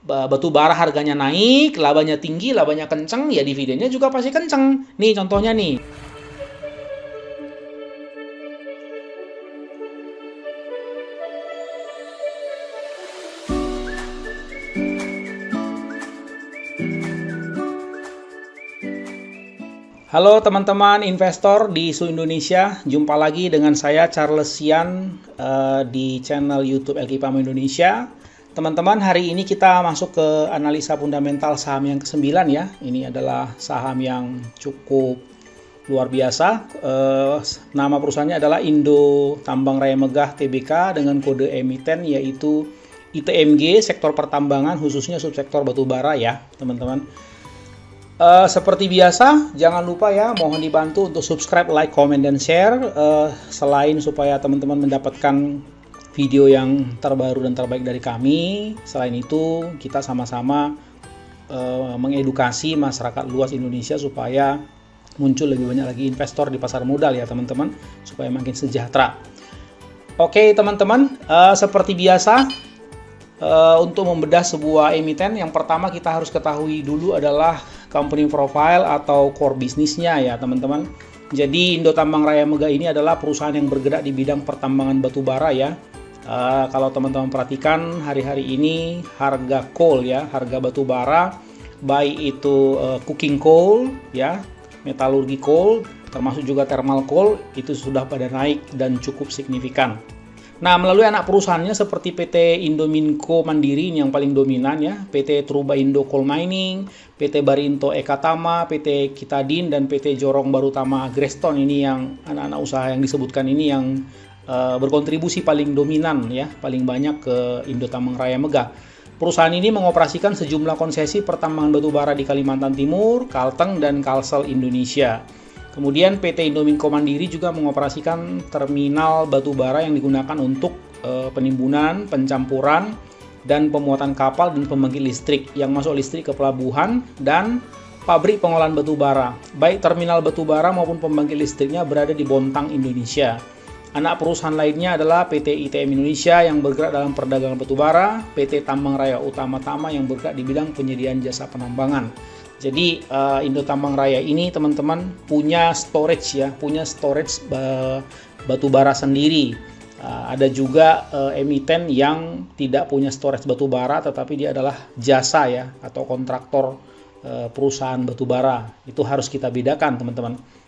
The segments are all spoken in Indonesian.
batu bara harganya naik, labanya tinggi, labanya kenceng, ya dividennya juga pasti kenceng. Nih contohnya nih. Halo teman-teman investor di Su Indonesia, jumpa lagi dengan saya Charles Sian di channel YouTube Elkipam Indonesia. Teman-teman, hari ini kita masuk ke analisa fundamental saham yang ke-9 ya. Ini adalah saham yang cukup luar biasa. Nama perusahaannya adalah Indo Tambang Raya Megah Tbk dengan kode emiten yaitu ITMG, sektor pertambangan khususnya subsektor batubara ya, teman-teman. Seperti biasa, jangan lupa ya, mohon dibantu untuk subscribe, like, comment, dan share. Selain supaya teman-teman mendapatkan video yang terbaru dan terbaik dari kami, selain itu kita sama-sama mengedukasi masyarakat luas Indonesia supaya muncul lebih banyak lagi investor di pasar modal ya teman-teman, supaya makin sejahtera. Oke teman-teman, seperti biasa, untuk membedah sebuah emiten, yang pertama kita harus ketahui dulu adalah company profile atau core bisnisnya ya teman-teman. Jadi Indo Tambang Raya Megah ini adalah perusahaan yang bergerak di bidang pertambangan batu bara ya. Kalau teman-teman perhatikan hari-hari ini harga coal ya, harga batu bara, baik itu coking coal ya, metalurgi coal, termasuk juga thermal coal, itu sudah pada naik dan cukup signifikan. Nah, melalui anak perusahaannya seperti PT Indominco Mandiri ini yang paling dominan ya, PT Truba Indo Coal Mining, PT Barinto Ekatama, PT Kitadin, dan PT Jorong Barutama Agreston ini yang anak-anak usaha yang disebutkan ini yang berkontribusi paling dominan ya, paling banyak ke Indo Tambang Raya Megah. Perusahaan ini mengoperasikan sejumlah konsesi pertambangan batubara di Kalimantan Timur, Kalteng, dan Kalsel Indonesia. Kemudian PT Indominco Mandiri juga mengoperasikan terminal batubara yang digunakan untuk penimbunan, pencampuran, dan pemuatan kapal dan pembangkit listrik yang masuk listrik ke pelabuhan dan pabrik pengolahan batubara. Baik terminal batubara maupun pembangkit listriknya berada di Bontang, Indonesia. Anak perusahaan lainnya adalah PT ITM Indonesia yang bergerak dalam perdagangan batubara, PT Tambang Raya Utama Tama yang bergerak di bidang penyediaan jasa penambangan. Jadi Indo Tambang Raya ini teman-teman punya storage ya, punya storage batubara sendiri. Ada juga emiten yang tidak punya storage batubara, tetapi dia adalah jasa ya atau kontraktor perusahaan batubara. Itu harus kita bedakan teman-teman.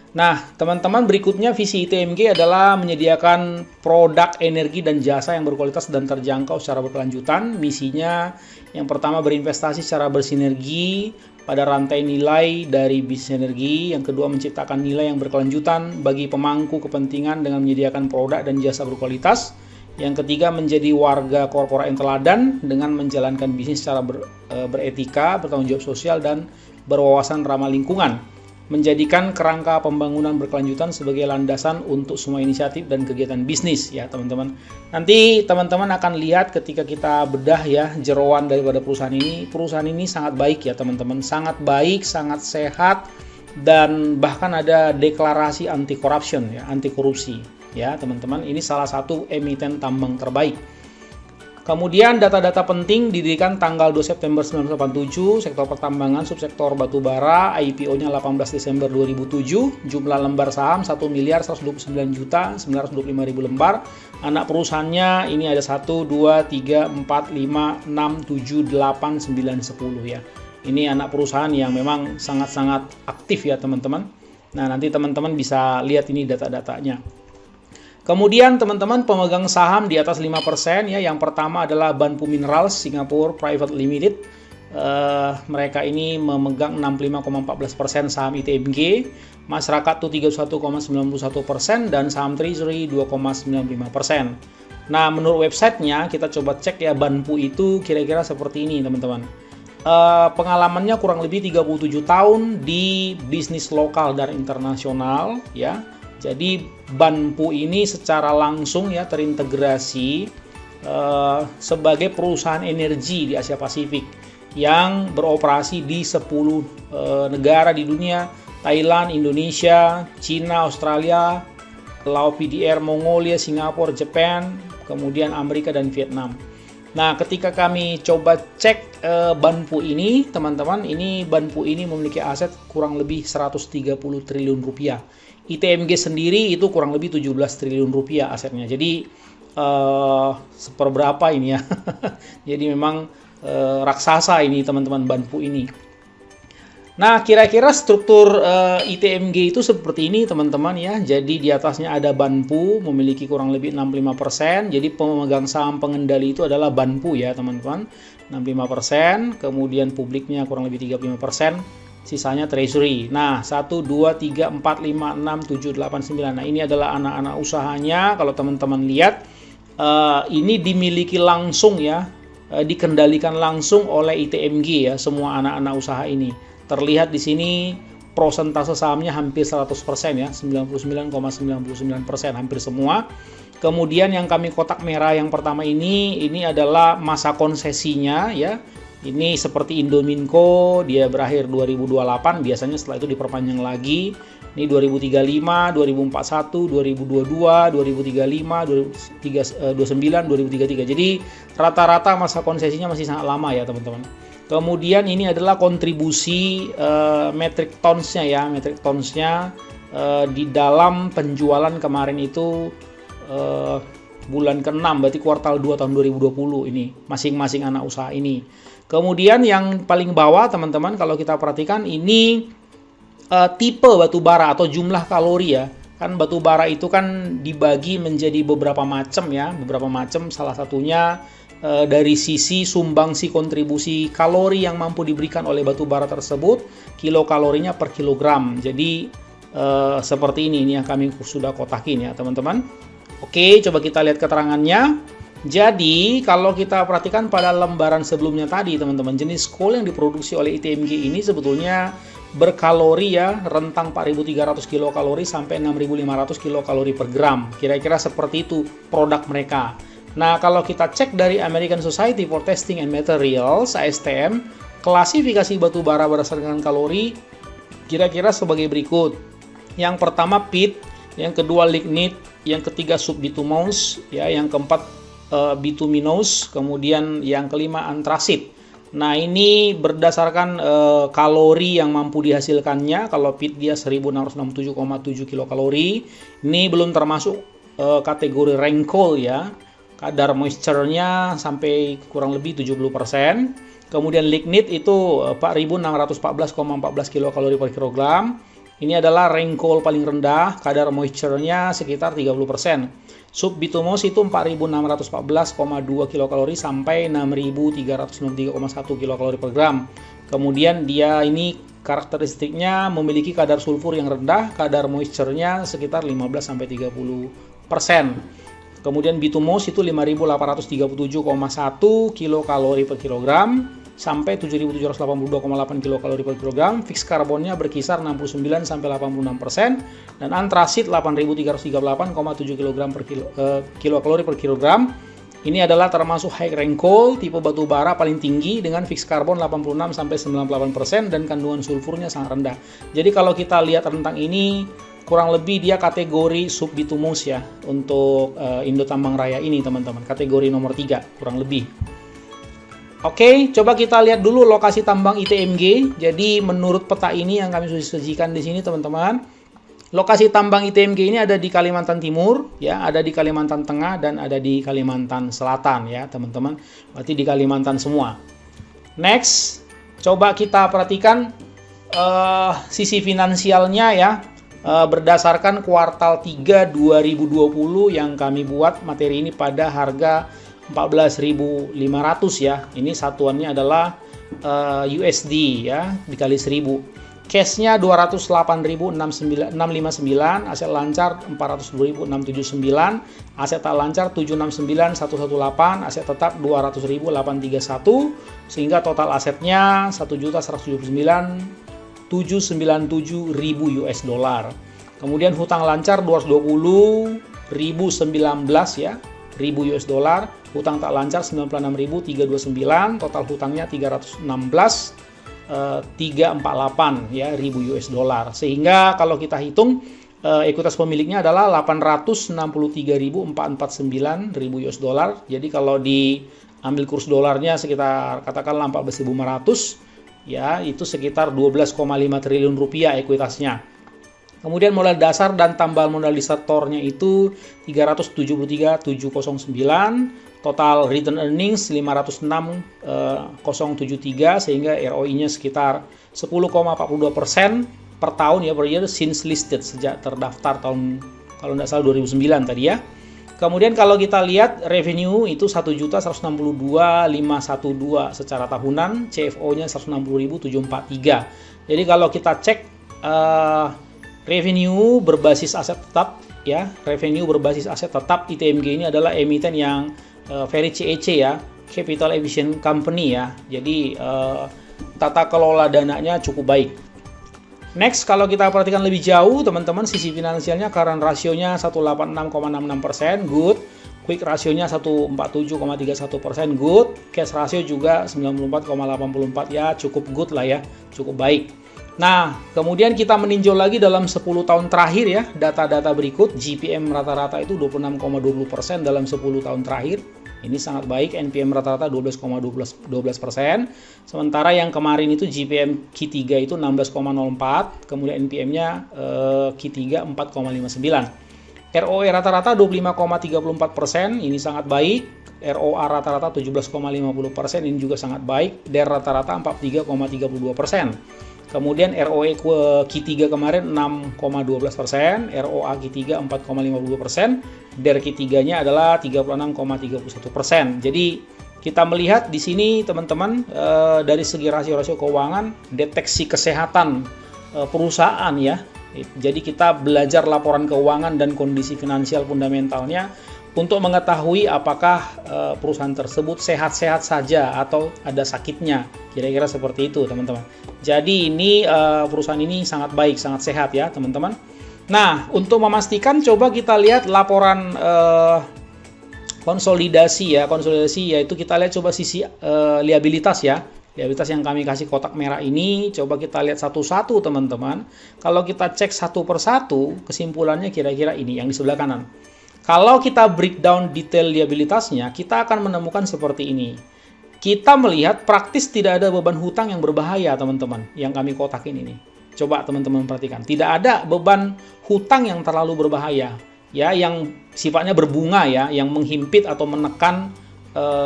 Nah teman-teman, berikutnya visi ITMG adalah menyediakan produk energi dan jasa yang berkualitas dan terjangkau secara berkelanjutan. Misinya yang pertama berinvestasi secara bersinergi pada rantai nilai dari bisnis energi. Yang kedua menciptakan nilai yang berkelanjutan bagi pemangku kepentingan dengan menyediakan produk dan jasa berkualitas. Yang ketiga menjadi warga korporat yang teladan dengan menjalankan bisnis secara beretika, bertanggung jawab sosial, dan berwawasan ramah lingkungan. Menjadikan kerangka pembangunan berkelanjutan sebagai landasan untuk semua inisiatif dan kegiatan bisnis ya teman-teman. Nanti teman-teman akan lihat ketika kita bedah ya jeroan daripada perusahaan ini. Perusahaan ini sangat baik ya teman-teman, sangat baik, sangat sehat, dan bahkan ada deklarasi anti corruption ya, anti korupsi ya teman-teman. Ini salah satu emiten tambang terbaik. Kemudian data-data penting didirikan tanggal 2 September 1987, sektor pertambangan, subsektor batubara, IPO-nya 18 Desember 2007, jumlah lembar saham 1.129.925.000 lembar. Anak perusahaannya ini ada 1, 2, 3, 4, 5, 6, 7, 8, 9, 10 ya. Ini anak perusahaan yang memang sangat-sangat aktif ya teman-teman. Nah nanti teman-teman bisa lihat ini data-datanya. Kemudian teman-teman pemegang saham di atas 5% ya. Yang pertama adalah Banpu Minerals Singapore Private Limited. Mereka ini memegang 65,14% saham ITMG. Masyarakat itu 31,91% dan saham Treasury 2,95%. Nah menurut websitenya kita coba cek ya, Banpu itu kira-kira seperti ini teman-teman. Pengalamannya kurang lebih 37 tahun di bisnis lokal dan internasional ya. Jadi Banpu ini secara langsung ya terintegrasi sebagai perusahaan energi di Asia Pasifik yang beroperasi di 10 negara di dunia: Thailand, Indonesia, China, Australia, Laos PDR, Mongolia, Singapura, Jepang, kemudian Amerika dan Vietnam. Nah, ketika kami coba cek Banpu ini, teman-teman, ini Banpu ini memiliki aset kurang lebih 130 triliun rupiah. ITMG sendiri itu kurang lebih 17 triliun rupiah asetnya. Jadi seperberapa ini ya. Jadi memang raksasa ini teman-teman Banpu ini. Nah, kira-kira struktur ITMG itu seperti ini teman-teman ya. Jadi di atasnya ada Banpu memiliki kurang lebih 65%. Jadi pemegang saham pengendali itu adalah Banpu ya teman-teman. 65%, kemudian publiknya kurang lebih 35%, sisanya treasury. Nah, 1 2 3 4 5 6 7 8 9. Nah, ini adalah anak-anak usahanya. Kalau teman-teman lihat ini dimiliki langsung ya, dikendalikan langsung oleh ITMG ya, semua anak-anak usaha ini. Terlihat di sini prosentase sahamnya hampir 100% ya, 99,99%, hampir semua. Kemudian yang kami kotak merah yang pertama ini adalah masa konsesinya ya. Ini seperti Indominco, dia berakhir 2028, biasanya setelah itu diperpanjang lagi. Ini 2035, 2041, 2022, 2035, 2029, 2033. Jadi rata-rata masa konsesinya masih sangat lama ya teman-teman. Kemudian ini adalah kontribusi metric tons-nya ya, metric tons-nya di dalam penjualan kemarin itu bulan ke-6, berarti kuartal 2 tahun 2020 ini, masing-masing anak usaha ini. Kemudian yang paling bawah teman-teman, kalau kita perhatikan ini tipe batu bara atau jumlah kalori ya. Kan batu bara itu kan dibagi menjadi beberapa macam ya, beberapa macam, salah satunya dari sisi sumbangsi kontribusi kalori yang mampu diberikan oleh batu bara tersebut, kilokalorinya per kilogram. Jadi seperti ini yang kami sudah kotakin ya teman-teman. Oke, coba kita lihat keterangannya. Jadi kalau kita perhatikan pada lembaran sebelumnya tadi teman-teman, jenis coal yang diproduksi oleh ITMG ini sebetulnya berkalori ya, rentang 4.300 kilokalori sampai 6.500 kilokalori per gram. Kira-kira seperti itu produk mereka. Nah, kalau kita cek dari American Society for Testing and Materials, ASTM, klasifikasi batu bara berdasarkan kalori kira-kira sebagai berikut. Yang pertama pit, yang kedua lignite, yang ketiga subbitumous, ya, yang keempat bituminous, kemudian yang kelima antrasit. Nah, ini berdasarkan kalori yang mampu dihasilkannya. Kalau pit dia 1667,7 kilokalori. Ini belum termasuk kategori rank coal ya. Kadar moisture-nya sampai kurang lebih 70%. Kemudian lignite itu 4.614,14 kilokalori per kilogram. Ini adalah rank coal paling rendah, kadar moisture-nya sekitar 30%. Subbitumous itu 4.614,2 kilokalori sampai 6.393,1 kilokalori per gram. Kemudian dia ini karakteristiknya memiliki kadar sulfur yang rendah, kadar moisture-nya sekitar 15-30%. Kemudian bitumous itu 5.837,1 kilokalori per kilogram sampai 7.782,8 kilokalori per kilogram. Fix karbonnya berkisar 69-86%, dan antrasit 8.338,7 kilokalori per kilogram. Ini adalah termasuk high rank coal, tipe batu bara paling tinggi dengan fix karbon 86-98% dan kandungan sulfurnya sangat rendah. Jadi kalau kita lihat rentang ini kurang lebih dia kategori subbitumous ya untuk Indo Tambang Raya ini teman-teman, kategori nomor 3 kurang lebih. Oke, coba kita lihat dulu lokasi tambang ITMG. Jadi menurut peta ini yang kami sudah sajikan di sini teman-teman, lokasi tambang ITMG ini ada di Kalimantan Timur ya, ada di Kalimantan Tengah dan ada di Kalimantan Selatan ya teman-teman. Berarti di Kalimantan semua. Next, coba kita perhatikan sisi finansialnya ya. Berdasarkan kuartal 3 2020 yang kami buat materi ini pada harga 14.500 ya. Ini satuannya adalah USD ya, dikali 1000. Cash-nya 208.659, aset lancar 402.679, aset tak lancar 769.118, aset tetap 200.831, sehingga total asetnya 1.179.797.000 US dollar. Kemudian hutang lancar 220.019 ya, 1000 US dollar. Hutang tak lancar 96.329, total hutangnya 348 ya, 1000 US dollar. Sehingga kalau kita hitung ekuitas pemiliknya adalah 863.449.000 US dollar. Jadi kalau ambil kurs dolarnya sekitar katakanlah 14.500 ya, itu sekitar 12,5 triliun rupiah ekuitasnya. Kemudian modal dasar dan tambahan modal di sektornya itu 373.709, total return earnings 506.073 sehingga ROI-nya sekitar 10,42% per tahun ya, per year since listed, sejak terdaftar tahun kalau tidak salah 2009 tadi ya. Kemudian kalau kita lihat revenue itu 1.162.512 secara tahunan, CFO-nya 160.743. Jadi kalau kita cek revenue berbasis aset tetap ya, revenue berbasis aset tetap ITMG ini adalah emiten yang very CEC ya, capital efficient company ya. Jadi tata kelola dananya cukup baik. Next, kalau kita perhatikan lebih jauh, teman-teman, sisi finansialnya current rasionya 186,66%, good. Quick rasionya 147,31%, good. Cash ratio juga 94,84 ya, cukup good lah ya, cukup baik. Nah, kemudian kita meninjau lagi dalam 10 tahun terakhir ya, data-data berikut, GPM rata-rata itu 26,20% dalam 10 tahun terakhir. Ini sangat baik, NPM rata-rata 12,12%. Sementara yang kemarin itu GPM Q3 itu 16,04, kemudian NPM-nya Q3 4,59. ROE rata-rata 25,34%, ini sangat baik. ROA rata-rata 17,50%, ini juga sangat baik. DER rata-rata 43,32%. Kemudian ROE Q3 kemarin 6,12%, ROA Q3 4,52%, DER Q3-nya adalah 36,31%. Jadi kita melihat di sini teman-teman dari segi rasio-rasio keuangan, deteksi kesehatan perusahaan ya. Jadi kita belajar laporan keuangan dan kondisi finansial fundamentalnya untuk mengetahui apakah perusahaan tersebut sehat-sehat saja atau ada sakitnya. Kira-kira seperti itu teman-teman. Jadi ini perusahaan ini sangat baik, sangat sehat ya teman-teman. Nah, untuk memastikan coba kita lihat laporan konsolidasi ya. Konsolidasi yaitu kita lihat coba sisi liabilitas ya. Liabilitas yang kami kasih kotak merah ini, coba kita lihat satu-satu teman-teman. Kalau kita cek satu persatu, kesimpulannya kira-kira ini yang di sebelah kanan. Kalau kita breakdown detail liabilitasnya, kita akan menemukan seperti ini. Kita melihat praktis tidak ada beban hutang yang berbahaya, teman-teman, yang kami kotakin ini. Coba teman-teman perhatikan, tidak ada beban hutang yang terlalu berbahaya, ya, yang sifatnya berbunga ya, yang menghimpit atau menekan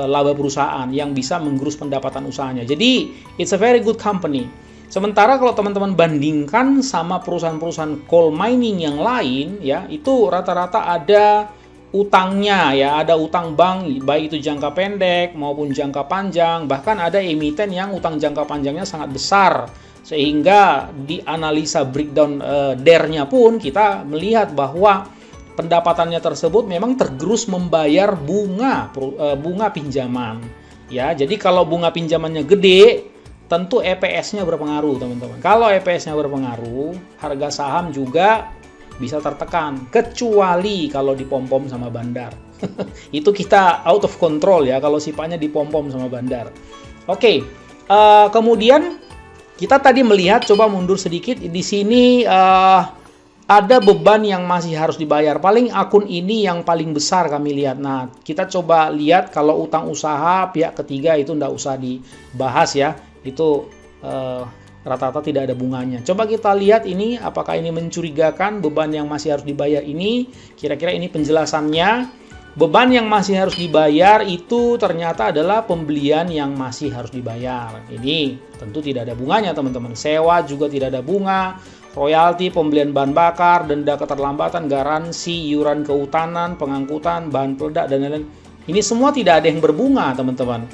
laba perusahaan, yang bisa menggerus pendapatan usahanya. Jadi, it's a very good company. Sementara kalau teman-teman bandingkan sama perusahaan-perusahaan coal mining yang lain, ya, itu rata-rata ada utangnya, ya, ada utang bank, baik itu jangka pendek maupun jangka panjang, bahkan ada emiten yang utang jangka panjangnya sangat besar, sehingga di analisa breakdown DER-nya pun kita melihat bahwa pendapatannya tersebut memang tergerus membayar bunga pinjaman, ya. Jadi kalau bunga pinjamannya gede, tentu EPS-nya berpengaruh, teman-teman. Kalau EPS-nya berpengaruh, harga saham juga bisa tertekan, kecuali kalau dipom-pom sama bandar. Itu kita out of control ya, kalau sifatnya dipom-pom sama bandar. Oke, kemudian kita tadi melihat, coba mundur sedikit, di sini ada beban yang masih harus dibayar. Paling akun ini yang paling besar kami lihat. Nah, kita coba lihat kalau utang usaha pihak ketiga itu nggak usah dibahas ya, itu rata-rata tidak ada bunganya. Coba kita lihat ini, apakah ini mencurigakan beban yang masih harus dibayar ini. Kira-kira ini penjelasannya. Beban yang masih harus dibayar itu ternyata adalah pembelian yang masih harus dibayar. Ini tentu tidak ada bunganya, teman-teman. Sewa juga tidak ada bunga. Royalti, pembelian bahan bakar, denda keterlambatan, garansi, iuran kehutanan, pengangkutan, bahan peledak, dan lain-lain. Ini semua tidak ada yang berbunga, teman-teman.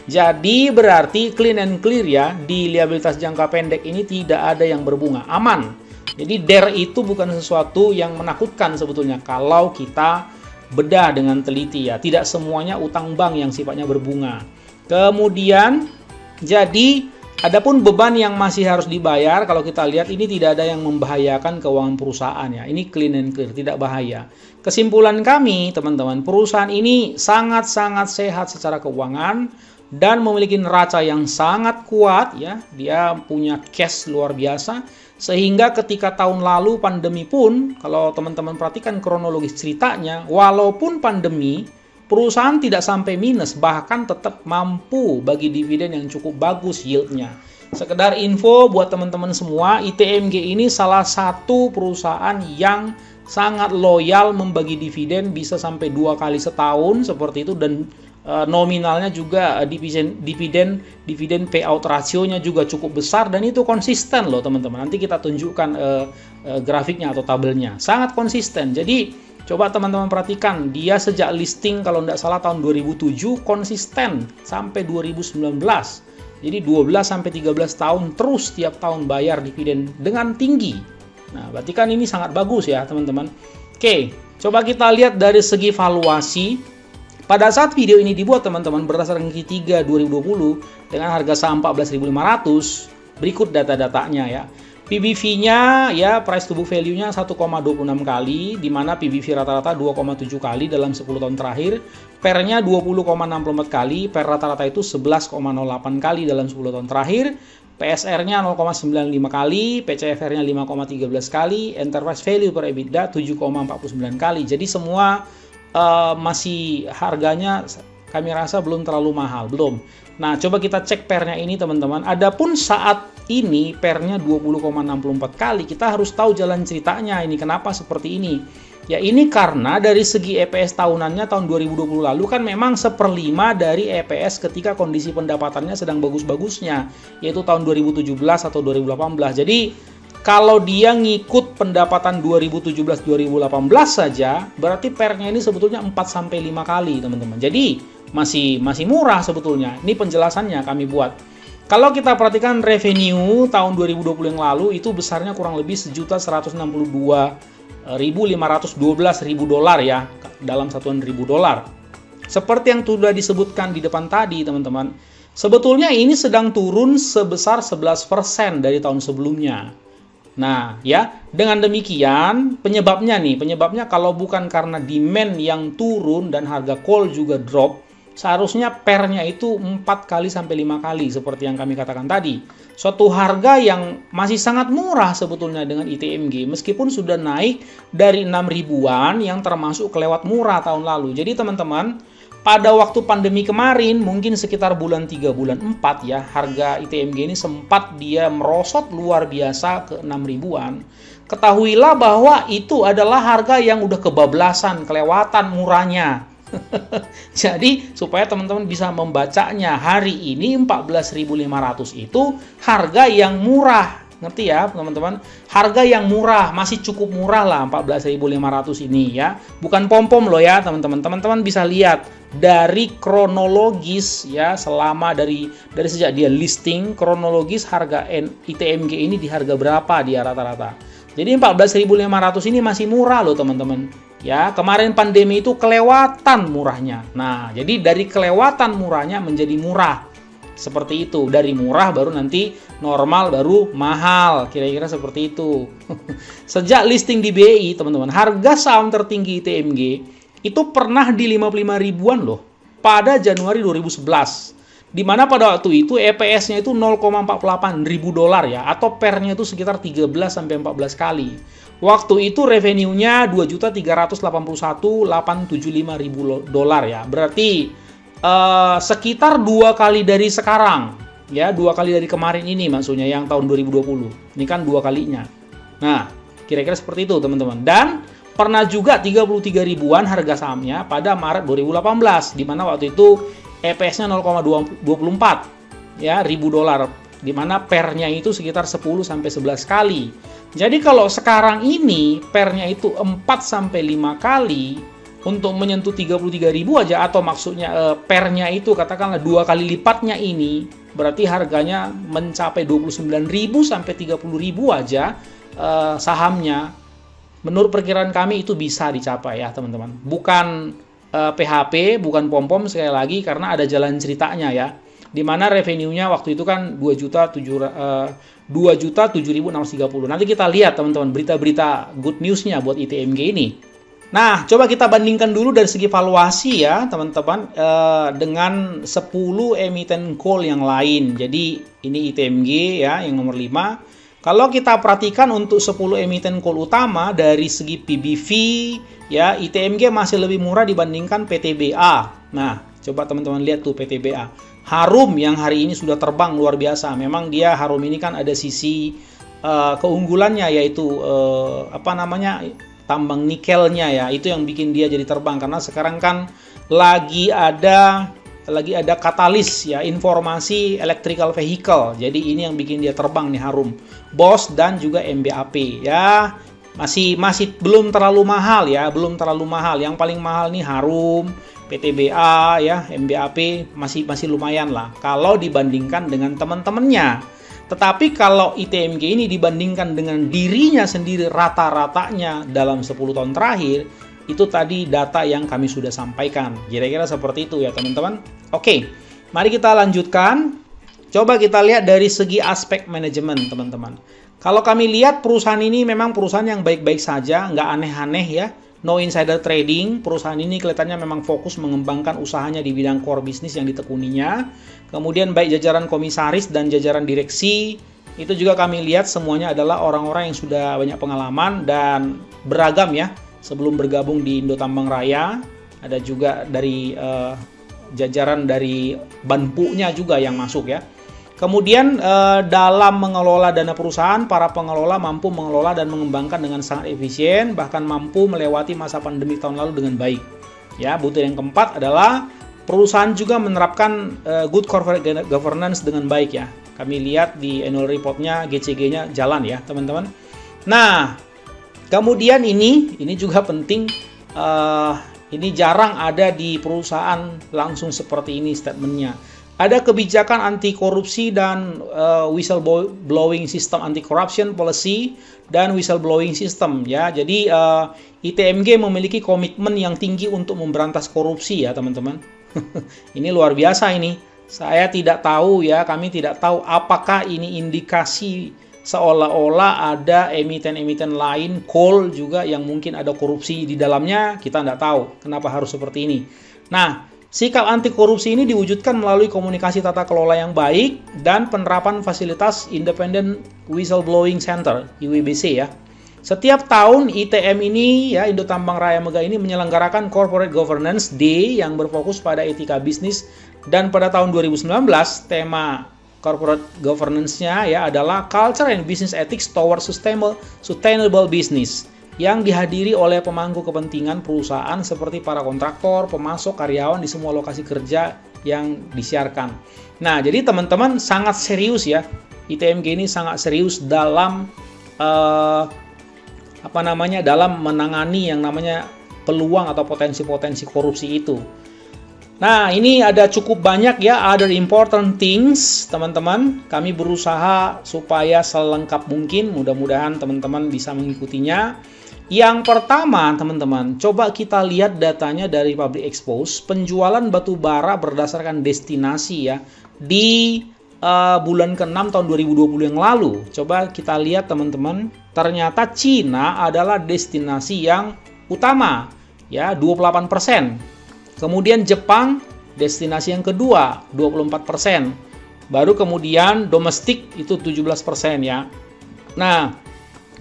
Jadi berarti clean and clear ya, di liabilitas jangka pendek ini tidak ada yang berbunga, aman. Jadi DER itu bukan sesuatu yang menakutkan sebetulnya kalau kita bedah dengan teliti ya. Tidak semuanya utang bank yang sifatnya berbunga. Kemudian jadi adapun beban yang masih harus dibayar, kalau kita lihat ini tidak ada yang membahayakan keuangan perusahaan ya. Ini clean and clear, tidak bahaya. Kesimpulan kami, teman-teman, perusahaan ini sangat-sangat sehat secara keuangan dan memiliki neraca yang sangat kuat ya. Dia punya cash luar biasa, sehingga ketika tahun lalu pandemi pun, kalau teman-teman perhatikan kronologis ceritanya, walaupun pandemi, perusahaan tidak sampai minus, bahkan tetap mampu bagi dividen yang cukup bagus yieldnya. Sekedar info buat teman-teman semua, ITMG ini salah satu perusahaan yang sangat loyal membagi dividen, bisa sampai 2 kali setahun seperti itu, dan nominalnya juga dividen payout rasionya juga cukup besar, dan itu konsisten loh teman-teman. Nanti kita tunjukkan grafiknya atau tabelnya, sangat konsisten. Jadi coba teman-teman perhatikan, dia sejak listing kalau tidak salah tahun 2007 konsisten sampai 2019. Jadi 12-13 tahun terus tiap tahun bayar dividen dengan tinggi. Nah, berarti kan ini sangat bagus ya teman-teman. Oke, coba kita lihat dari segi valuasi. Pada saat video ini dibuat teman-teman, berdasarkan Q3 2020 dengan harga saham 14.500, berikut data-datanya ya. PBV-nya ya, price to book value-nya 1,26 kali, di mana PBV rata-rata 2,7 kali dalam 10 tahun terakhir. PER-nya 20,64 kali, PER rata-rata itu 11,08 kali dalam 10 tahun terakhir. PSR-nya 0,95 kali, PCFR-nya 5,13 kali, enterprise value per EBITDA 7,49 kali. Jadi semua masih harganya kami rasa belum terlalu mahal, belum. Nah, coba kita cek PER-nya ini teman-teman. Adapun saat ini PER-nya 20,64 kali, kita harus tahu jalan ceritanya ini kenapa seperti ini. Ya, ini karena dari segi EPS tahunannya tahun 2020 lalu kan memang 1/5 dari EPS ketika kondisi pendapatannya sedang bagus-bagusnya, yaitu tahun 2017 atau 2018. Jadi kalau dia ngikut pendapatan 2017-2018 saja, berarti PER-nya ini sebetulnya 4-5 kali, teman-teman. Jadi masih murah sebetulnya. Ini penjelasannya kami buat. Kalau kita perhatikan revenue tahun 2020 yang lalu itu besarnya kurang lebih $1.162.512.000 ya, dalam satuan ribu dolar. Seperti yang sudah disebutkan di depan tadi, teman-teman. Sebetulnya ini sedang turun sebesar 11% dari tahun sebelumnya. Nah, ya, dengan demikian penyebabnya kalau bukan karena demand yang turun dan harga coal juga drop, seharusnya PER-nya itu 4-5 kali seperti yang kami katakan tadi. Suatu harga yang masih sangat murah sebetulnya dengan ITMG, meskipun sudah naik dari 6 ribuan yang termasuk kelewat murah tahun lalu. Jadi teman-teman, pada waktu pandemi kemarin, mungkin sekitar bulan 3, bulan 4 ya, harga ITMG ini sempat dia merosot luar biasa ke 6 ribuan. Ketahuilah bahwa itu adalah harga yang udah kebablasan, kelewatan murahnya. Jadi, supaya teman-teman bisa membacanya, hari ini 14.500 itu harga yang murah. Ngerti ya teman-teman? Harga yang murah, masih cukup murah lah 14.500 ini ya. Bukan pom-pom loh ya teman-teman. Teman-teman bisa lihat dari kronologis ya, selama dari sejak dia listing, kronologis harga ITMG ini di harga berapa dia rata-rata. Jadi 14.500 ini masih murah loh teman-teman. Ya, kemarin pandemi itu kelewatan murahnya. Nah, jadi dari kelewatan murahnya menjadi murah. Seperti itu, dari murah baru nanti normal baru mahal, kira-kira seperti itu. Sejak listing di BI, teman-teman, harga saham tertinggi ITMG itu pernah di 55 ribuan loh pada Januari 2011. Di mana pada waktu itu EPS-nya itu 0,48 ribu dolar ya, atau PER-nya itu sekitar 13-14 kali. Waktu itu revenue-nya 2.381.875 ribu dolar ya. Berarti sekitar 2 kali dari sekarang ya, 2 kali dari kemarin ini maksudnya yang tahun 2020 ini kan 2 kalinya. Nah, kira-kira seperti itu teman-teman. Dan pernah juga 33 ribuan harga sahamnya pada Maret 2018, di mana waktu itu EPS-nya 0,24 ya ribu dolar, di mana PER-nya itu sekitar 10-11 kali. Jadi kalau sekarang ini PER-nya itu 4-5 kali untuk menyentuh 33 ribu aja, atau maksudnya PER-nya itu katakanlah 2 kali lipatnya ini, berarti harganya mencapai 29 ribu sampai 30 ribu aja sahamnya. Menurut perkiraan kami itu bisa dicapai ya teman-teman. Bukan PHP, bukan pom-pom sekali lagi, karena ada jalan ceritanya ya. Dimana revenue-nya waktu itu kan 2.007.630. Nanti kita lihat teman-teman berita-berita good news-nya buat ITMG ini. Nah, coba kita bandingkan dulu dari segi valuasi ya teman-teman dengan 10 emiten coal yang lain. Jadi ini ITMG ya yang nomor 5. Kalau kita perhatikan untuk 10 emiten coal utama dari segi PBV, ya ITMG masih lebih murah dibandingkan PTBA. Nah, coba teman-teman lihat tuh PTBA. Harum yang hari ini sudah terbang luar biasa. Memang dia Harum ini kan ada sisi keunggulannya, yaitu tambang nikelnya ya. Itu yang bikin dia jadi terbang, karena sekarang kan lagi ada katalis ya, informasi electrical vehicle. Jadi ini yang bikin dia terbang nih Harum, BOS dan juga MBAP ya. Masih belum terlalu mahal ya, belum terlalu mahal. Yang paling mahal nih Harum, PTBA ya, MBAP masih lumayan lah kalau dibandingkan dengan teman-temannya. Tetapi kalau ITMG ini dibandingkan dengan dirinya sendiri rata-ratanya dalam 10 tahun terakhir, itu tadi data yang kami sudah sampaikan. Kira-kira seperti itu ya teman-teman. Oke, mari kita lanjutkan. Coba kita lihat dari segi aspek manajemen teman-teman. Kalau kami lihat perusahaan ini memang perusahaan yang baik-baik saja, nggak aneh-aneh ya. No insider trading, perusahaan ini kelihatannya memang fokus mengembangkan usahanya di bidang core bisnis yang ditekuninya. Kemudian baik jajaran komisaris dan jajaran direksi, itu juga kami lihat semuanya adalah orang-orang yang sudah banyak pengalaman dan beragam ya. Sebelum bergabung di Indo Tambang Raya, ada juga dari jajaran dari Banpunya juga yang masuk ya. Kemudian dalam mengelola dana perusahaan, para pengelola mampu mengelola dan mengembangkan dengan sangat efisien, bahkan mampu melewati masa pandemi tahun lalu dengan baik. Ya, butir yang keempat adalah perusahaan juga menerapkan good corporate governance dengan baik ya. Kami lihat di annual report-nya, GCG-nya jalan ya, teman-teman. Nah, kemudian ini juga penting, ini jarang ada di perusahaan langsung seperti ini statementnya. Ada kebijakan anti korupsi dan whistleblowing system, anti corruption policy dan whistleblowing system ya. Jadi ITMG memiliki komitmen yang tinggi untuk memberantas korupsi ya teman-teman. Ini luar biasa ini. Saya tidak tahu ya, kami tidak tahu apakah ini indikasi seolah-olah ada emiten-emiten lain, coal juga yang mungkin ada korupsi di dalamnya, kita tidak tahu kenapa harus seperti ini. Nah, sikap anti korupsi ini diwujudkan melalui komunikasi tata kelola yang baik dan penerapan fasilitas Independent Whistleblowing Center, IWBC ya. Setiap tahun ITM ini ya, Indo Tambang Raya Mega ini menyelenggarakan Corporate Governance Day yang berfokus pada etika bisnis, dan pada tahun 2019 tema corporate governance-nya ya adalah Culture and Business Ethics Towards Sustainable Business, yang dihadiri oleh pemangku kepentingan perusahaan seperti para kontraktor, pemasok, karyawan di semua lokasi kerja yang disiarkan. Nah, jadi teman-teman sangat serius ya, ITMG ini sangat serius dalam dalam menangani yang namanya peluang atau potensi-potensi korupsi itu. Nah, ini ada cukup banyak ya, other important things, teman-teman. Kami berusaha supaya selengkap mungkin, mudah-mudahan teman-teman bisa mengikutinya. Yang pertama, teman-teman, coba kita lihat datanya dari Public Expose, penjualan batu bara berdasarkan destinasi ya, di bulan ke-6 tahun 2020 yang lalu. Coba kita lihat teman-teman, ternyata Cina adalah destinasi yang utama, ya 28%. Kemudian Jepang destinasi yang kedua 24%. Baru kemudian domestik itu 17% ya. Nah,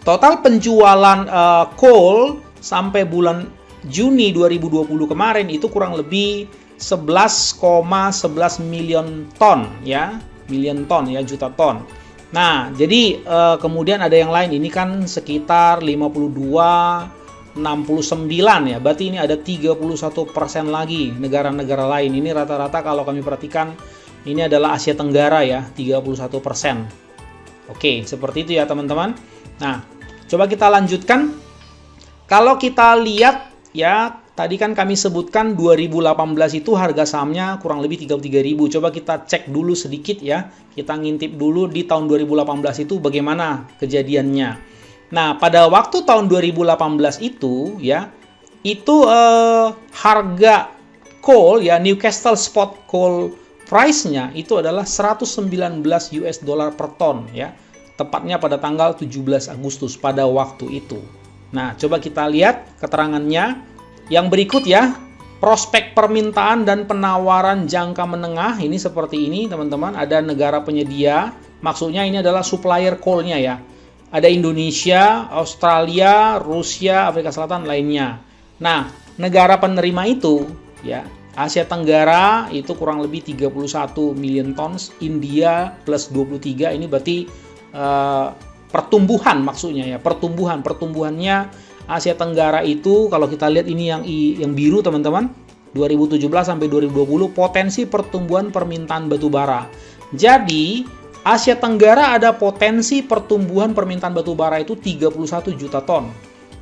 total penjualan coal sampai bulan Juni 2020 kemarin itu kurang lebih 11,11 million ton ya. Million ton ya, juta ton. Nah, jadi kemudian ada yang lain, ini kan sekitar 69 ya, berarti ini ada 31% lagi negara-negara lain. Ini rata-rata kalau kami perhatikan ini adalah Asia Tenggara ya, 31%. Oke, seperti itu ya teman-teman. Nah, coba kita lanjutkan. Kalau kita lihat ya, tadi kan kami sebutkan 2018 itu harga sahamnya kurang lebih 33.000. Coba kita cek dulu sedikit ya, kita ngintip dulu di tahun 2018 itu bagaimana kejadiannya. Nah, pada waktu tahun 2018 itu ya, itu harga coal ya, Newcastle spot coal price-nya itu adalah 119 US dollar per ton ya. Tepatnya pada tanggal 17 Agustus pada waktu itu. Nah, coba kita lihat keterangannya yang berikut ya. Prospek permintaan dan penawaran jangka menengah ini seperti ini, teman-teman. Ada negara penyedia, maksudnya ini adalah supplier coal-nya ya. ada Indonesia, Australia, Rusia, Afrika Selatan, lainnya. Nah, negara penerima itu, ya, Asia Tenggara itu kurang lebih 31 million tons, India plus 23, ini berarti pertumbuhan maksudnya ya, pertumbuhannya Asia Tenggara itu kalau kita lihat ini yang biru teman-teman, 2017 sampai 2020 potensi pertumbuhan permintaan batu bara. Jadi Asia Tenggara ada potensi pertumbuhan permintaan batu bara itu 31 juta ton.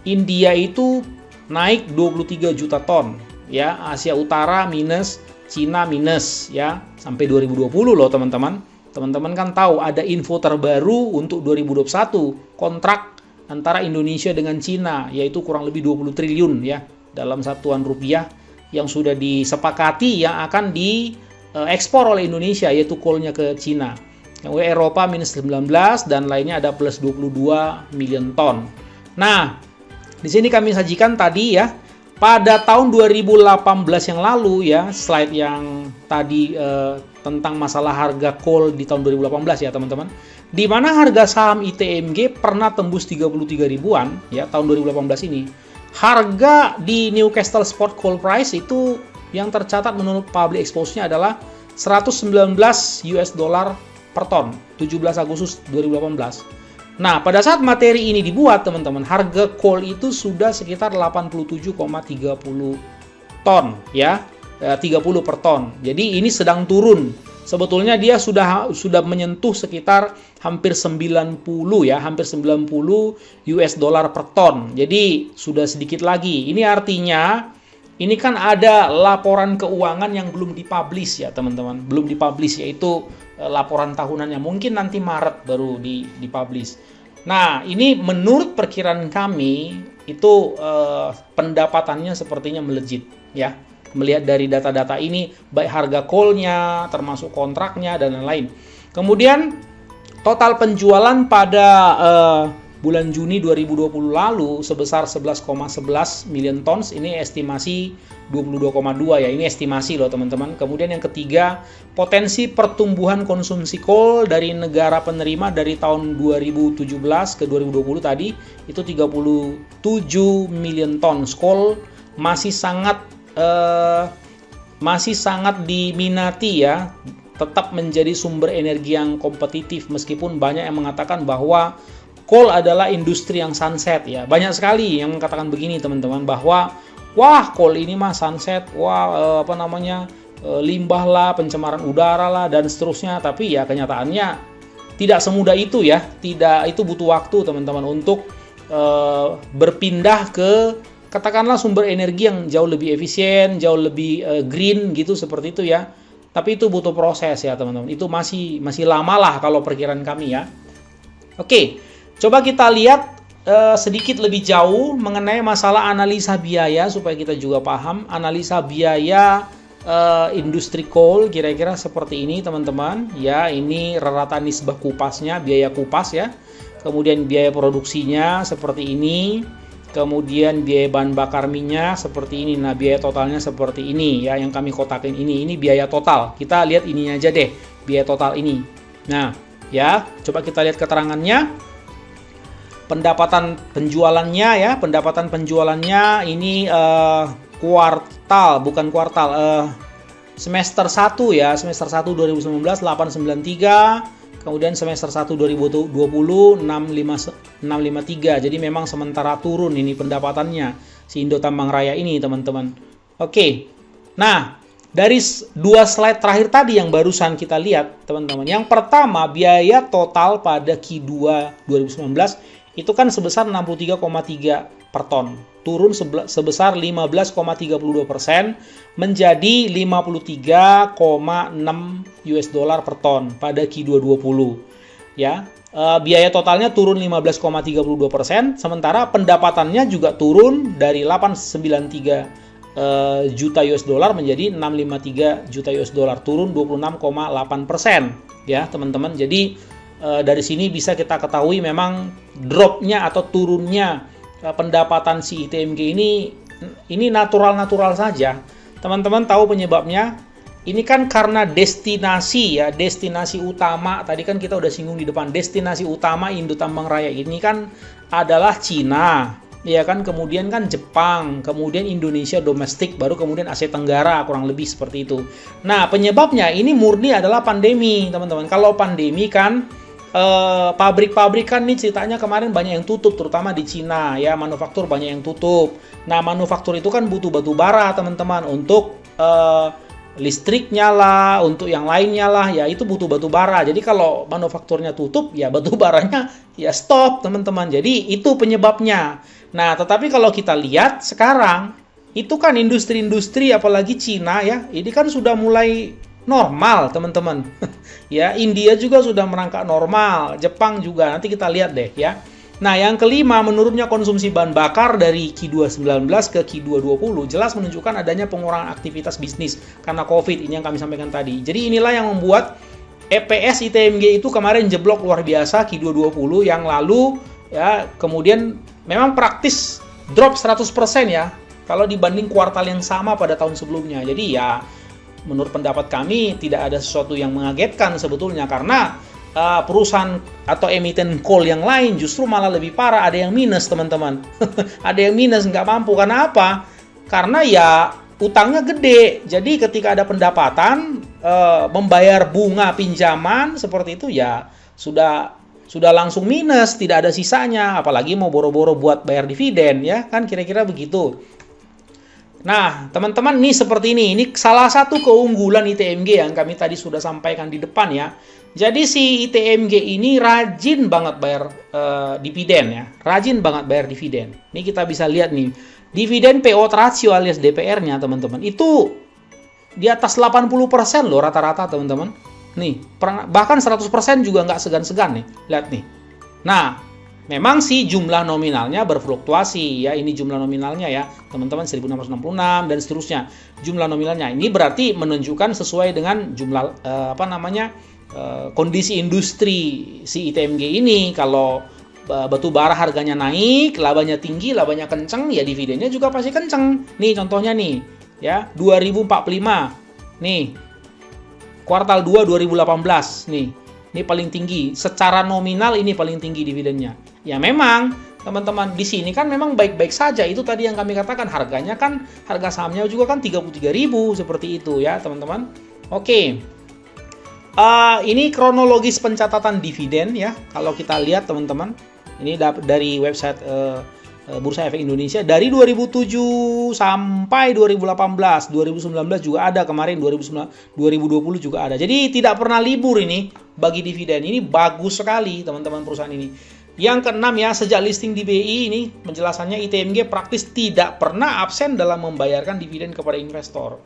India itu naik 23 juta ton, ya. Asia Utara minus, Cina minus, ya, sampai 2020 loh teman-teman. Teman-teman kan tahu ada info terbaru untuk 2021, kontrak antara Indonesia dengan Cina, yaitu kurang lebih 20 triliun ya dalam satuan rupiah yang sudah disepakati yang akan diekspor oleh Indonesia, yaitu coal-nya ke Cina. Yang Eropa minus 19 dan lainnya ada plus 22 million ton. Nah, di sini kami sajikan tadi ya, pada tahun 2018 yang lalu ya, slide yang tadi tentang masalah harga coal di tahun 2018 ya teman-teman, di mana harga saham ITMG pernah tembus 33 ribuan ya tahun 2018 ini. Harga di Newcastle Spot Coal Price itu yang tercatat menurut public expose-nya adalah 119 US dollar per ton 17 Agustus 2018. Nah, pada saat materi ini dibuat, teman-teman, harga coal itu sudah sekitar 87,30 ton, ya, 30 per ton. Jadi ini sedang turun. Sebetulnya dia sudah menyentuh sekitar hampir 90 ya, hampir 90 US dollar per ton. Jadi sudah sedikit lagi. Ini artinya ini kan ada laporan keuangan yang belum dipublish ya, teman-teman. Belum dipublish, yaitu laporan tahunannya. Mungkin nanti Maret baru dipublish. Nah, ini menurut perkiraan kami itu pendapatannya sepertinya melejit ya. Melihat dari data-data ini, baik harga coal-nya, termasuk kontraknya dan lain-lain. Kemudian total penjualan pada bulan Juni 2020 lalu sebesar 11,11 million tons, ini estimasi 22,2 ya, ini estimasi loh teman-teman. Kemudian yang ketiga, potensi pertumbuhan konsumsi coal dari negara penerima dari tahun 2017 ke 2020 tadi itu 37 million tons. Coal masih sangat diminati ya, tetap menjadi sumber energi yang kompetitif meskipun banyak yang mengatakan bahwa coal adalah industri yang sunset ya. Banyak sekali yang mengatakan begini teman-teman, bahwa wah coal ini mah sunset, wah limbah lah, pencemaran udara lah dan seterusnya. Tapi ya kenyataannya tidak semudah itu ya. Tidak, itu butuh waktu teman-teman untuk berpindah ke katakanlah sumber energi yang jauh lebih efisien, jauh lebih green gitu seperti itu ya. Tapi itu butuh proses ya teman-teman. Itu masih lama lah kalau perkiraan kami ya. Oke, coba kita lihat sedikit lebih jauh mengenai masalah analisa biaya supaya kita juga paham. Analisa biaya industri coal kira-kira seperti ini teman-teman. Ya, ini rata nisbah kupasnya, biaya kupas ya. Kemudian biaya produksinya seperti ini. Kemudian biaya bahan bakar minyak seperti ini. Nah, biaya totalnya seperti ini ya, yang kami kotakin ini. Ini biaya total. Kita lihat ininya aja deh, biaya total ini. Nah, ya, coba kita lihat keterangannya. Pendapatan penjualannya ini semester 1 ya, semester 1 2019 893. Kemudian semester 1 2020 653. Jadi memang sementara turun ini pendapatannya si Indo Tambang Raya ini, teman-teman. Oke. Nah, dari dua slide terakhir tadi yang barusan kita lihat, teman-teman. Yang pertama, biaya total pada Q2 2019 itu kan sebesar 63,3 per ton. Turun sebesar 15,32% menjadi 53,6 US dollar per ton pada Q2 2020. Ya, biaya totalnya turun 15,32%, sementara pendapatannya juga turun dari 893 juta US dollar menjadi 653 juta US dollar, turun 26,8% ya, teman-teman. Jadi dari sini bisa kita ketahui memang dropnya atau turunnya pendapatan si ITMG ini natural saja. Teman-teman tahu penyebabnya? ini kan karena destinasi ya, destinasi utama. Tadi kan kita udah singgung di depan, destinasi utama Indo Tambang Raya ini kan adalah Cina, ya kan, kemudian kan Jepang, kemudian Indonesia domestik, baru kemudian Asia Tenggara, kurang lebih seperti itu. Nah, penyebabnya ini murni adalah pandemi, teman-teman. Kalau pandemi kan pabrik-pabrik kan nih ceritanya kemarin banyak yang tutup, terutama di Cina ya, manufaktur banyak yang tutup. Nah, manufaktur itu kan butuh batu bara, teman-teman, untuk listriknya lah, untuk yang lainnya lah, ya itu butuh batu bara. Jadi kalau manufakturnya tutup, ya batu baranya ya stop, teman-teman. Jadi itu penyebabnya. Nah, tetapi kalau kita lihat sekarang, itu kan industri-industri apalagi Cina ya, ini kan sudah mulai normal, teman-teman. Ya, India juga sudah merangkak normal, Jepang juga, nanti kita lihat deh ya. Nah, yang kelima, menurunnya konsumsi bahan bakar dari Q2 19 ke Q2 20 jelas menunjukkan adanya pengurangan aktivitas bisnis karena COVID, ini yang kami sampaikan tadi. Jadi inilah yang membuat EPS ITMG itu kemarin jeblok luar biasa Q2 20 yang lalu ya, kemudian memang praktis drop 100% ya kalau dibanding kuartal yang sama pada tahun sebelumnya. Jadi ya menurut pendapat kami tidak ada sesuatu yang mengagetkan sebetulnya, karena perusahaan atau emiten coal yang lain justru malah lebih parah, ada yang minus, teman-teman. Ada yang minus, nggak mampu. Karena apa? Karena ya utangnya gede. Jadi ketika ada pendapatan, membayar bunga pinjaman seperti itu ya sudah langsung minus, tidak ada sisanya. Apalagi mau boro-boro buat bayar dividen ya, kan kira-kira begitu. Nah, teman-teman, nih seperti ini. Ini salah satu keunggulan ITMG yang kami tadi sudah sampaikan di depan ya. Jadi si ITMG ini rajin banget bayar dividen ya. Rajin banget bayar dividen. Ini kita bisa lihat nih. Dividen payout ratio alias DPR-nya, teman-teman, itu di atas 80% loh rata-rata, teman-teman. Nih, bahkan 100% juga nggak segan-segan nih. Lihat nih. Nah, memang sih jumlah nominalnya berfluktuasi ya, ini jumlah nominalnya ya teman-teman 1666 dan seterusnya. Jumlah nominalnya ini berarti menunjukkan sesuai dengan jumlah kondisi industri si ITMG ini. Kalau batu bara harganya naik, labanya tinggi, labanya kenceng, ya dividennya juga pasti kenceng. Nih contohnya nih ya, 2045 nih, kuartal 2 2018 nih. Ini paling tinggi, secara nominal ini paling tinggi dividennya. Ya memang, teman-teman, di sini kan memang baik-baik saja. Itu tadi yang kami katakan, harganya kan, harga sahamnya juga kan 33.000 seperti itu ya, teman-teman. Oke. Ini kronologis pencatatan dividen ya. Kalau kita lihat, teman-teman, ini dari website Bursa Efek Indonesia dari 2007 sampai 2018, 2019 juga ada, kemarin 2020 juga ada. Jadi tidak pernah libur ini bagi dividen. Ini bagus sekali, teman-teman, perusahaan ini. Yang keenam ya, sejak listing di BI ini penjelasannya ITMG praktis tidak pernah absen dalam membayarkan dividen kepada investor.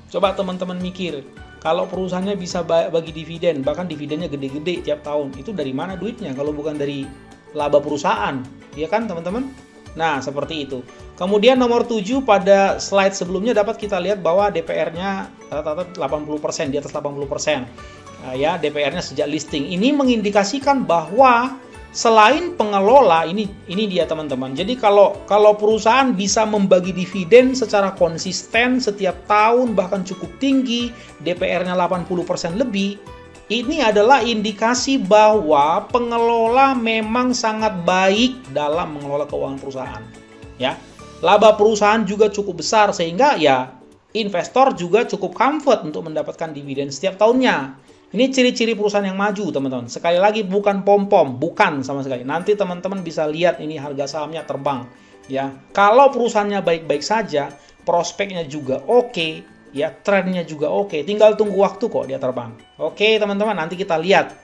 Coba teman-teman mikir, kalau perusahaannya bisa bagi dividen, bahkan dividennya gede-gede tiap tahun, itu dari mana duitnya kalau bukan dari laba perusahaan, ya kan teman-teman? Nah, seperti itu. Kemudian nomor 7 pada slide sebelumnya dapat kita lihat bahwa DPR-nya rata-rata 80%, di atas 80%. Ya, DPR-nya sejak listing. Ini mengindikasikan bahwa selain pengelola, ini dia teman-teman. Jadi kalau perusahaan bisa membagi dividen secara konsisten setiap tahun, bahkan cukup tinggi, DPR-nya 80% lebih, ini adalah indikasi bahwa pengelola memang sangat baik dalam mengelola keuangan perusahaan. Ya, laba perusahaan juga cukup besar sehingga ya investor juga cukup comfort untuk mendapatkan dividen setiap tahunnya. Ini ciri-ciri perusahaan yang maju, teman-teman. Sekali lagi bukan pom-pom, bukan sama sekali. Nanti teman-teman bisa lihat ini harga sahamnya terbang. Ya, kalau perusahaannya baik-baik saja, prospeknya juga oke. Ya, trennya juga oke. Tinggal tunggu waktu kok dia terbang. Oke, teman-teman, nanti kita lihat.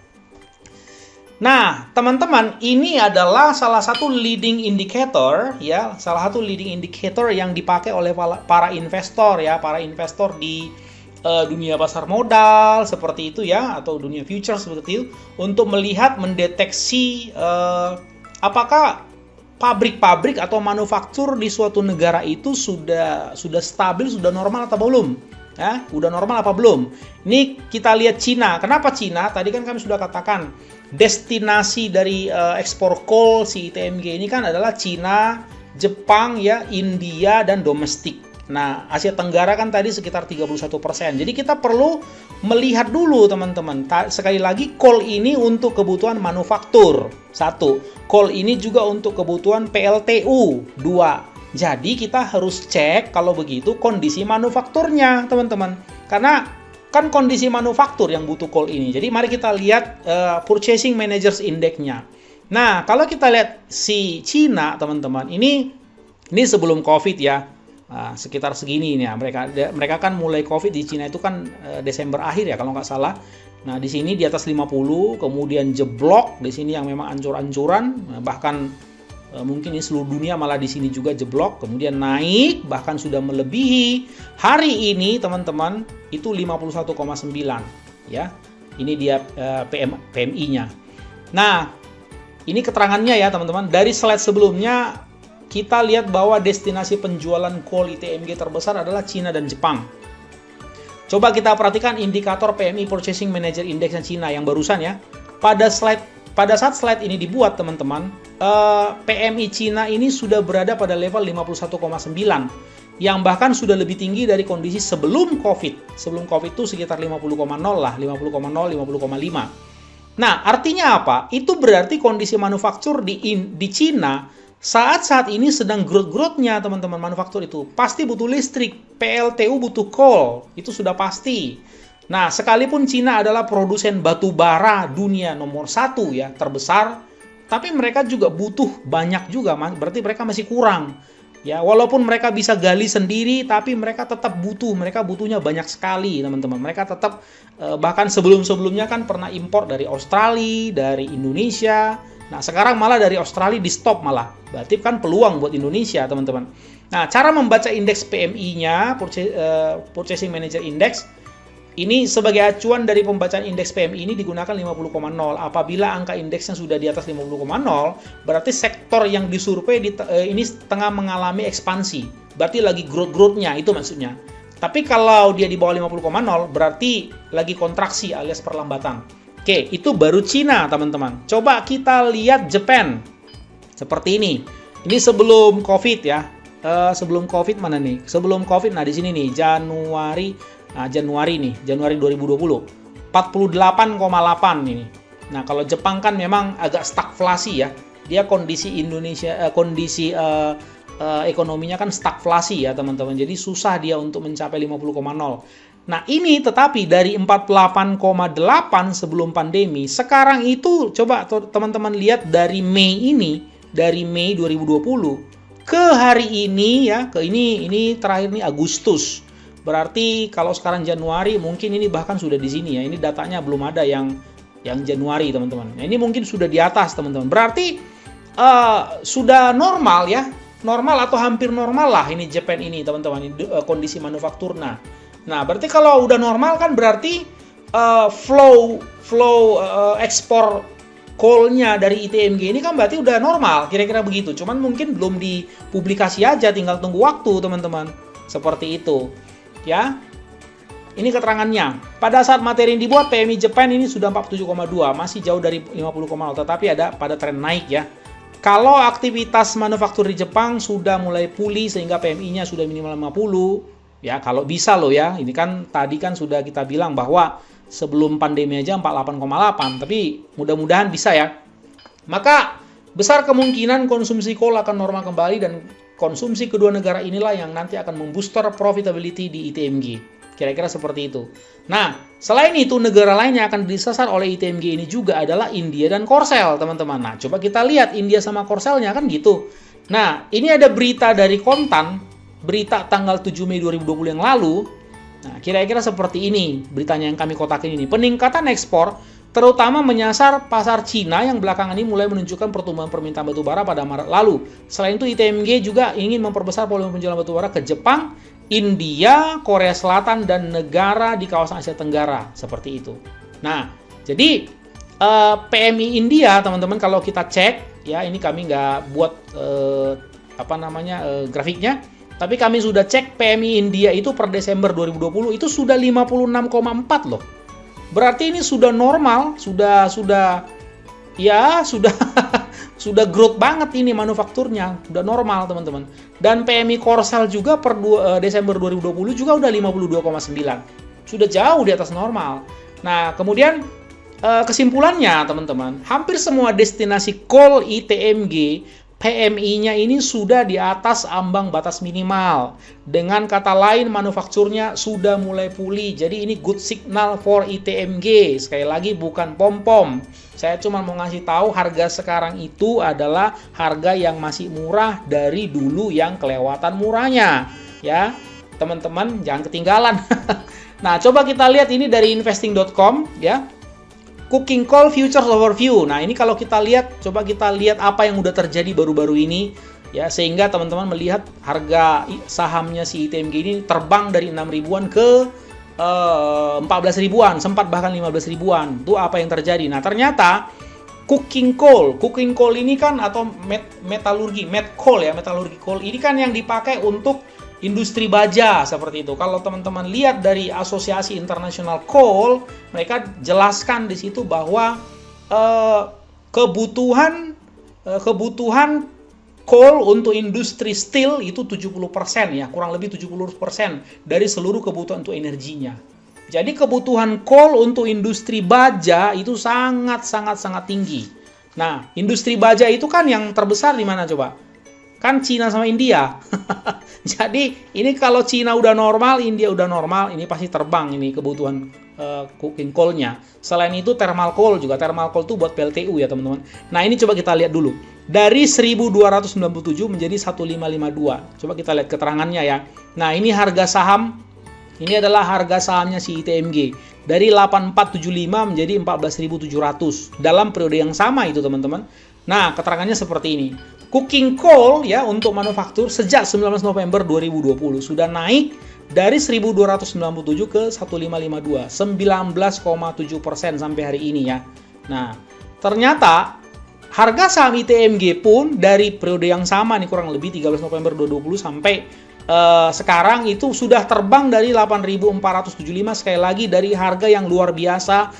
Nah, teman-teman, ini adalah salah satu leading indicator ya, salah satu leading indicator yang dipakai oleh para investor ya, para investor di dunia pasar modal seperti itu ya, atau dunia futures seperti itu, untuk melihat, mendeteksi apakah pabrik-pabrik atau manufaktur di suatu negara itu sudah stabil, sudah normal atau belum? Ya, udah normal apa belum? Ini kita lihat Cina. Kenapa Cina? Tadi kan kami sudah katakan destinasi dari ekspor coal si ITMG ini kan adalah Cina, Jepang ya, India dan domestik. Nah, Asia Tenggara kan tadi sekitar 31%. Jadi kita perlu melihat dulu teman-teman. Sekali lagi, coal ini untuk kebutuhan manufaktur. 1. Coal ini juga untuk kebutuhan PLTU. 2. Jadi kita harus cek kalau begitu kondisi manufakturnya teman-teman. Karena kan kondisi manufaktur yang butuh coal ini. Jadi mari kita lihat Purchasing Managers Index-nya. Nah, kalau kita lihat si Cina teman-teman, ini sebelum COVID ya. Sekitar segini nih ya. Mereka kan mulai COVID di Cina itu kan Desember akhir ya kalau nggak salah. Nah, di sini di atas 50, kemudian jeblok di sini yang memang ancur-ancuran, bahkan mungkin ini seluruh dunia malah di sini juga jeblok, kemudian naik bahkan sudah melebihi hari ini teman-teman itu 51,9 ya. Ini dia PMI-nya. Nah, ini keterangannya ya teman-teman. Dari slide sebelumnya kita lihat bahwa destinasi penjualan coal ITMG terbesar adalah Cina dan Jepang. Coba kita perhatikan indikator PMI Purchasing Manager Index Cina yang barusan ya. Pada saat slide ini dibuat teman-teman, PMI Cina ini sudah berada pada level 51,9 yang bahkan sudah lebih tinggi dari kondisi sebelum COVID. Sebelum COVID itu sekitar 50,0 lah, 50,0, 50,5. Nah, artinya apa? Itu berarti kondisi manufaktur di Cina saat ini sedang growth-nya teman-teman. Manufaktur itu pasti butuh listrik, PLTU butuh coal, itu sudah pasti. Nah, sekalipun Cina adalah produsen batu bara dunia nomor 1 ya, terbesar, tapi mereka juga butuh banyak juga, berarti mereka masih kurang. Ya, walaupun mereka bisa gali sendiri, tapi mereka tetap mereka butuhnya banyak sekali teman-teman. Mereka tetap, bahkan sebelum-sebelumnya kan pernah impor dari Australia, dari Indonesia. Nah, sekarang malah dari Australia di stop malah. Berarti kan peluang buat Indonesia, teman-teman. Nah, cara membaca indeks PMI-nya, Purchasing Manager Index, ini sebagai acuan dari pembacaan indeks PMI ini digunakan 50,0. Apabila angka indeksnya sudah di atas 50,0, berarti sektor yang disurvei ini tengah mengalami ekspansi. Berarti lagi growth-nya, itu maksudnya. Tapi kalau dia di bawah 50,0, berarti lagi kontraksi alias perlambatan. Oke, itu baru Cina, teman-teman. Coba kita lihat Jepang. Seperti ini. Ini sebelum COVID ya. Sebelum COVID mana nih? Sebelum COVID, nah di sini nih, Januari nih, Januari 2020. 48,8 ini. Nah, kalau Jepang kan memang agak stagflasi ya. Dia kondisi ekonominya kan stagflasi ya, teman-teman. Jadi susah dia untuk mencapai 50,0. Nah, ini tetapi dari 48,8 sebelum pandemi, sekarang itu coba teman-teman lihat dari Mei 2020 ke hari ini ya, ke ini terakhir nih Agustus. Berarti kalau sekarang Januari mungkin ini bahkan sudah di sini ya. Ini datanya belum ada yang Januari, teman-teman. Nah, ini mungkin sudah di atas, teman-teman. Berarti sudah normal ya. Normal atau hampir normal lah ini Jepang ini, teman-teman. Kondisi manufakturnya. Nah, berarti kalau udah normal kan berarti flow ekspor coal-nya dari ITMG ini kan berarti udah normal, kira-kira begitu. Cuman mungkin belum dipublikasi aja, tinggal tunggu waktu, teman-teman. Seperti itu. Ya. Ini keterangannya. Pada saat materi yang dibuat, PMI Jepang ini sudah 47,2, masih jauh dari 50,0, tetapi ada pada tren naik ya. Kalau aktivitas manufaktur di Jepang sudah mulai pulih sehingga PMI-nya sudah minimal 50, ya kalau bisa loh ya. Ini kan tadi kan sudah kita bilang bahwa sebelum pandemi aja 48,8, tapi mudah-mudahan bisa ya. Maka besar kemungkinan konsumsi coal akan normal kembali dan konsumsi kedua negara inilah yang nanti akan membooster profitability di ITMG. Kira-kira seperti itu. Nah, selain itu negara lain yang akan disasar oleh ITMG ini juga adalah India dan Korsel, teman-teman. Nah, coba kita lihat India sama Korselnya kan gitu. Nah, ini ada berita dari Kontan, berita tanggal 7 Mei 2020 yang lalu. Nah, kira-kira seperti ini beritanya yang kami kotakin ini. Peningkatan ekspor terutama menyasar pasar Cina yang belakangan ini mulai menunjukkan pertumbuhan permintaan batubara pada Maret lalu. Selain itu, ITMG juga ingin memperbesar volume penjualan batubara ke Jepang, India, Korea Selatan, dan negara di kawasan Asia Tenggara. Seperti itu. Nah, jadi PMI India, teman-teman, kalau kita cek, ya ini kami nggak buat grafiknya, tapi kami sudah cek PMI India itu per Desember 2020 itu sudah 56,4 loh. Berarti ini sudah normal, sudah sudah growth banget ini manufakturnya, udah normal teman-teman. Dan PMI Korsel juga per Desember 2020 juga udah 52,9. Sudah jauh di atas normal. Nah, kemudian kesimpulannya teman-teman, hampir semua destinasi coal ITMG PMI-nya ini sudah di atas ambang batas minimal. Dengan kata lain, manufakturnya sudah mulai pulih. Jadi ini good signal for ITMG. Sekali lagi bukan pom-pom. Saya cuma mau ngasih tahu harga sekarang itu adalah harga yang masih murah dari dulu yang kelewatan murahnya. Ya, teman-teman jangan ketinggalan. Nah, coba kita lihat ini dari investing.com ya. Coking Coal Futures Overview. Nah, ini kalau kita lihat, coba kita lihat apa yang udah terjadi baru-baru ini ya, sehingga teman-teman melihat harga sahamnya si ITMG ini terbang dari 6 ribuan ke 14 ribuan, sempat bahkan 15 ribuan. Itu apa yang terjadi? Nah, ternyata coking coal ini kan, atau metalurgi, met coal ya, metalurgi coal ini kan yang dipakai untuk industri baja seperti itu. Kalau teman-teman lihat dari Asosiasi Internasional Coal, mereka jelaskan di situ bahwa kebutuhan coal untuk industri steel itu 70% ya, kurang lebih 70% dari seluruh kebutuhan untuk energinya. Jadi kebutuhan coal untuk industri baja itu sangat tinggi. Nah, industri baja itu kan yang terbesar di mana coba? Kan Cina sama India. Jadi ini kalau Cina udah normal, India udah normal, ini pasti terbang ini kebutuhan coking coal-nya. Selain itu thermal coal juga. Thermal coal itu buat PLTU ya teman-teman. Nah, ini coba kita lihat dulu. Dari 1297 menjadi 1552. Coba kita lihat keterangannya ya. Nah, ini harga saham. Ini adalah harga sahamnya si ITMG. Dari 8475 menjadi 14.700 dalam periode yang sama itu teman-teman. Nah, keterangannya seperti ini. Coking coal ya untuk manufaktur sejak 19 November 2020 sudah naik dari 1297 ke 1552, 19,7% sampai hari ini ya. Nah, ternyata harga saham ITMG pun dari periode yang sama nih, kurang lebih 13 November 2020 sampai sekarang itu sudah terbang dari 8.475, sekali lagi dari harga yang luar biasa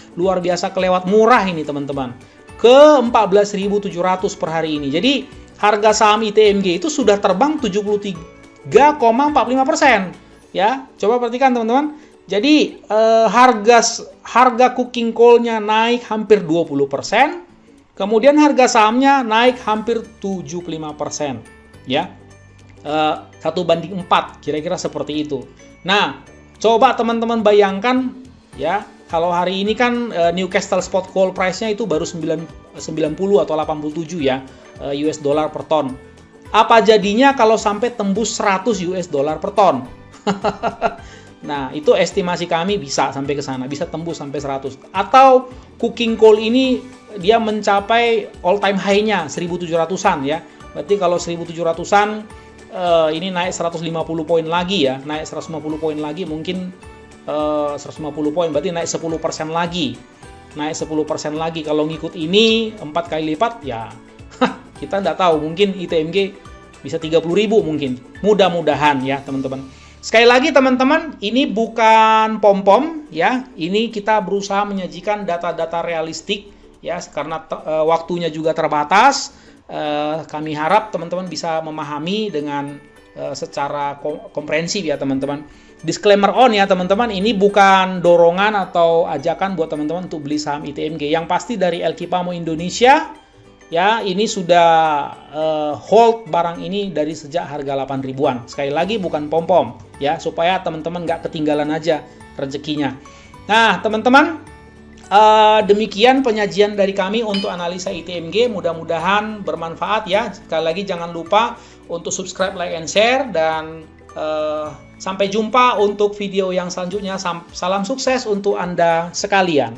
kelewat murah ini teman-teman, ke 14.700 per hari ini. Jadi harga saham ITMG itu sudah terbang 73,45% ya. Coba perhatikan teman-teman. Jadi harga coking coal-nya naik hampir 20%, kemudian harga sahamnya naik hampir 75% ya. 1:4 kira-kira seperti itu. Nah, coba teman-teman bayangkan ya, kalau hari ini kan Newcastle spot coal price-nya itu baru 90 atau 87 ya US dollar per ton. Apa jadinya kalau sampai tembus 100 US dollar per ton? Nah, itu estimasi kami bisa sampai ke sana, bisa tembus sampai 100. Atau coking coal ini dia mencapai all time high-nya 1700-an ya. Berarti kalau 1700-an ini naik 150 poin lagi ya, naik 150 poin lagi, mungkin 150 poin berarti naik 10% lagi. Naik 10% lagi kalau ngikut ini 4 kali lipat ya. Kita nggak tahu, mungkin ITMG bisa 30.000 mungkin. Mudah-mudahan ya teman-teman. Sekali lagi teman-teman, ini bukan pom-pom ya. Ini kita berusaha menyajikan data-data realistik ya, karena waktunya juga terbatas. Kami harap teman-teman bisa memahami dengan secara komprehensif ya teman-teman. Disclaimer on ya teman-teman, ini bukan dorongan atau ajakan buat teman-teman untuk beli saham ITMG. Yang pasti dari Elkipamo Indonesia ya, ini sudah hold barang ini dari sejak harga 8 ribuan. Sekali lagi bukan pom-pom ya, supaya teman-teman nggak ketinggalan aja rezekinya. Nah teman-teman, demikian penyajian dari kami untuk analisa ITMG. Mudah-mudahan bermanfaat ya. Sekali lagi jangan lupa untuk subscribe, like, and share. Dan sampai jumpa untuk video yang selanjutnya. Salam sukses untuk Anda sekalian.